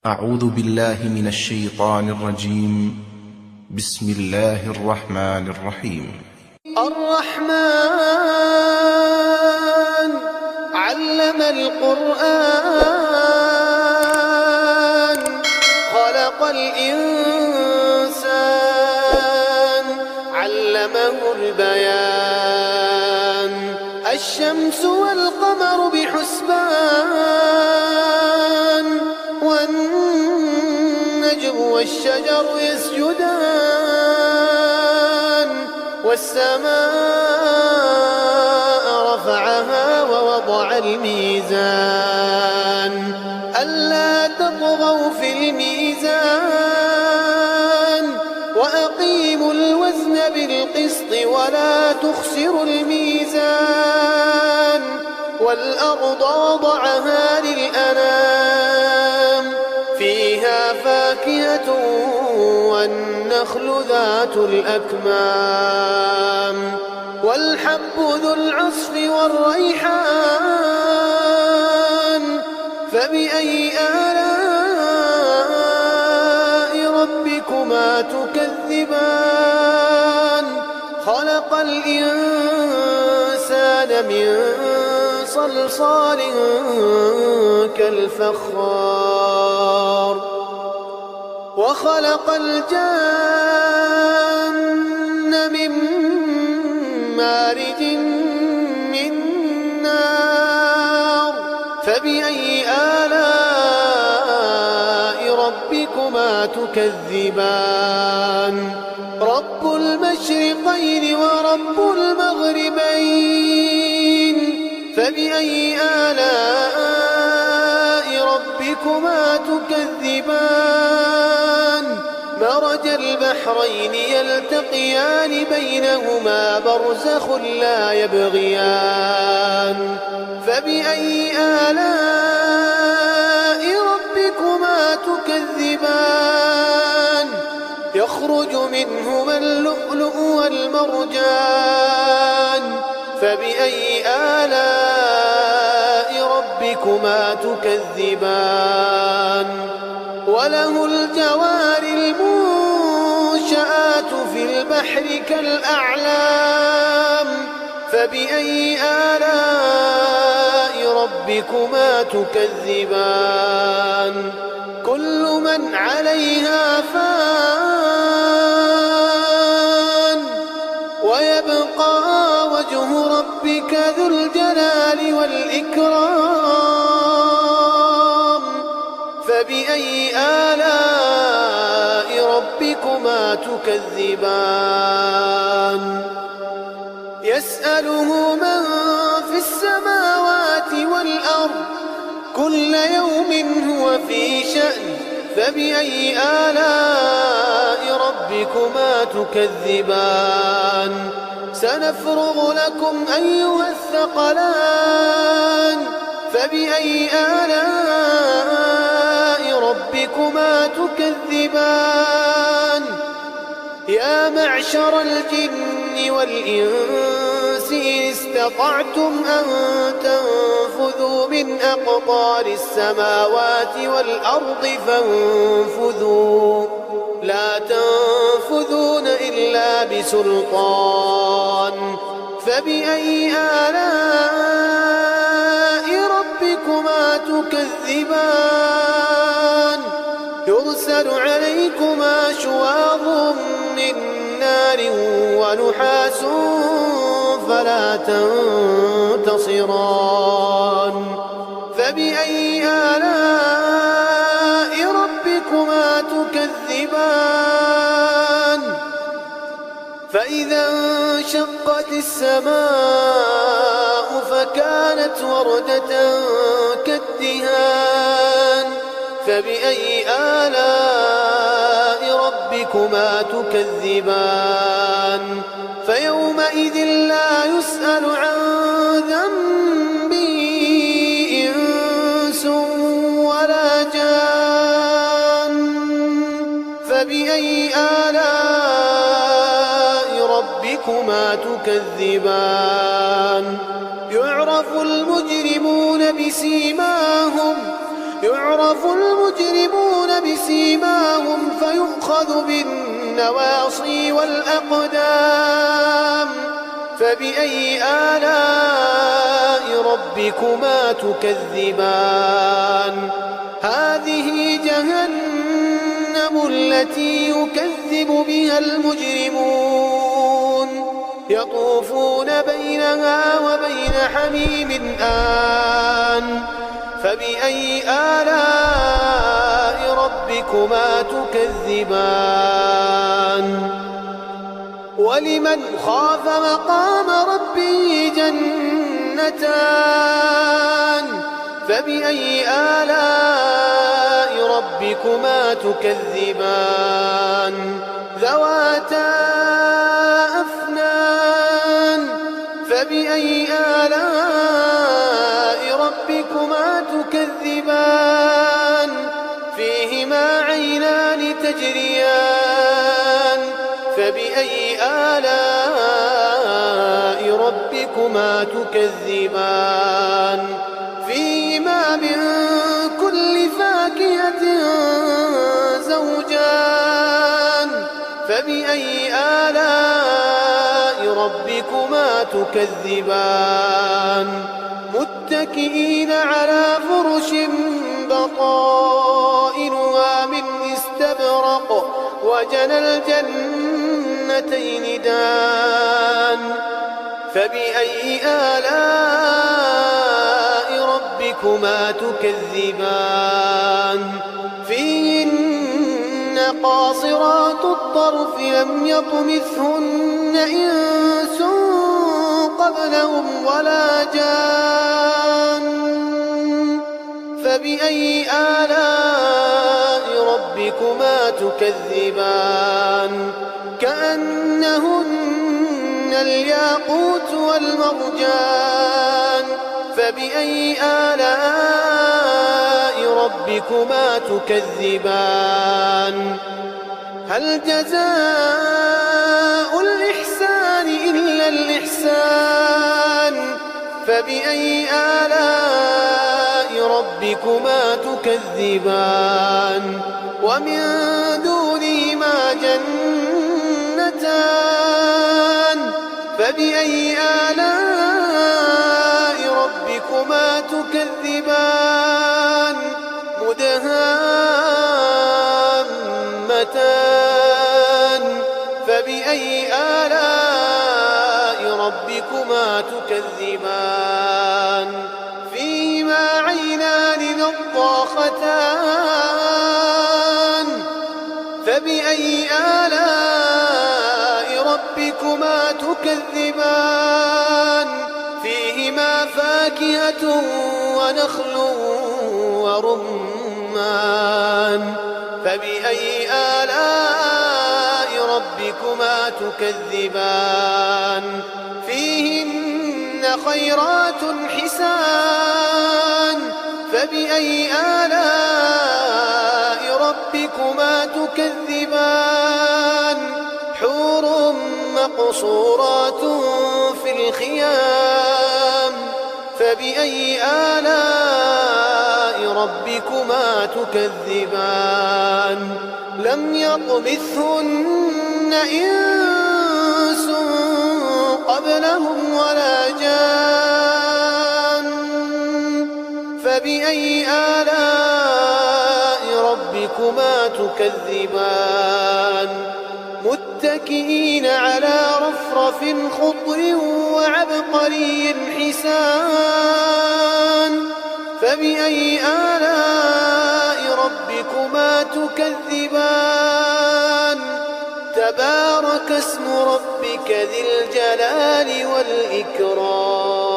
أعوذ بالله من الشيطان الرجيم. بسم الله الرحمن الرحيم. الرحمن علم القرآن خلق الإنسان علمه البيان الشمس والقمر بحسبان والنجم والشجر يسجدان والسماء رفعها ووضع الميزان ألا تطغوا في الميزان وأقيموا الوزن بالقسط ولا تخسروا الميزان والأرض وضعها للأنام فيها فاكهة والنخل ذات الأكمام والحب ذو العصف والريحان فبأي آلاء ربكما تكذبان خلق الإنسان من صلصال كالفخار وخلق الجن من مارج من نار فبأي آلاء ربكما تكذبان رب المشرقين ورب المغربين فبأي آلاء ربكما تكذبان مرج البحرين يلتقيان بينهما برزخ لا يبغيان فبأي آلاء ربكما تكذبان يخرج منهما اللؤلؤ والمرجان فبأي آلاء ربكما تكذبان وله الجوار المنشآت في البحر كالأعلام فبأي آلاء ربكما تكذبان كل من عليها فان ويبقى وجه ربك ذو الجلال والإكرام فبأي آلاء ربكما تكذبان يسأله من في السماوات والأرض كل يوم هو في شأن فبأي آلاء ربكما تكذبان سنفرغ لكم أيها الثقلان فبأي آلاء ربكما تكذبان يا معشر الجن والإنس إن استطعتم أن تنفذوا من أقطار السماوات والأرض فانفذوا لا تنفذون إلا بسلطان فبأي آلاء ربكما تكذبان يرسل عليكما شواظ من نار ونحاس فلا تنتصران فبأي آلاء ربكما تكذبان فإذا انشقت السماء فكانت وردة كالدهان فبأي آلاء ربكما تكذبان فيومئذ لا يسأل عن ذنبه إنس ولا جان فبأي آلاء ربكما تكذبان يعرف المجرمون بسيماهم يعرف المجرمون يؤخذ بالنواصي والأقدام فبأي آلاء ربكما تكذبان هذه جهنم التي يكذب بها المجرمون يطوفون بينها وبين حميم آن فبأي آلاء ربكما تكذبان ولمن خاف مقام ربه جنتان فبأي آلاء ربكما تكذبان ذواتا أفنان فبأي آلاء ربكما تكذبان فيهما عينان تجريان فبأي آلاء ربكما تكذبان فيهما من كل فاكهة زوجان فبأي آلاء ربكما تكذبان متكئين على فرش بطائنها من استبرق وجنى الجنتين دان فبأي آلاء ربكما تكذبان فيهن قاصرات الطرف لم يطمثهن إنس قبلهم ولا جان فبأي آلاء ربكما تكذبان كأنهن الياقوت والمرجان فبأي آلاء ربكما تكذبان هل جزاء الإحسان إلا الإحسان فبأي آلاء ربكما تكذبان ومن دونهما جنتان فبأي آلاء ربكما تكذبان مدهامتان فبأي آلاء ربكما تكذبان فيهما عينان نضاختان فبأي آلاء ربكما تكذبان فيهما فاكهة ونخل ورمان فبأي آلاء ربكما تكذبان فيهن خيرات حسان فبأي آلاء ربكما تكذبان حور مقصورات في الخيام فبأي آلاء ربكما تكذبان لم يطمثهن إنس قبلهم ولا جان فبأي آلاء ربكما تكذبان متكئين على رفرف خضر وعبقري حسان فبأي آلاء ربكما تكذبان تبارك اسم ربك ذي الجلال والإكرام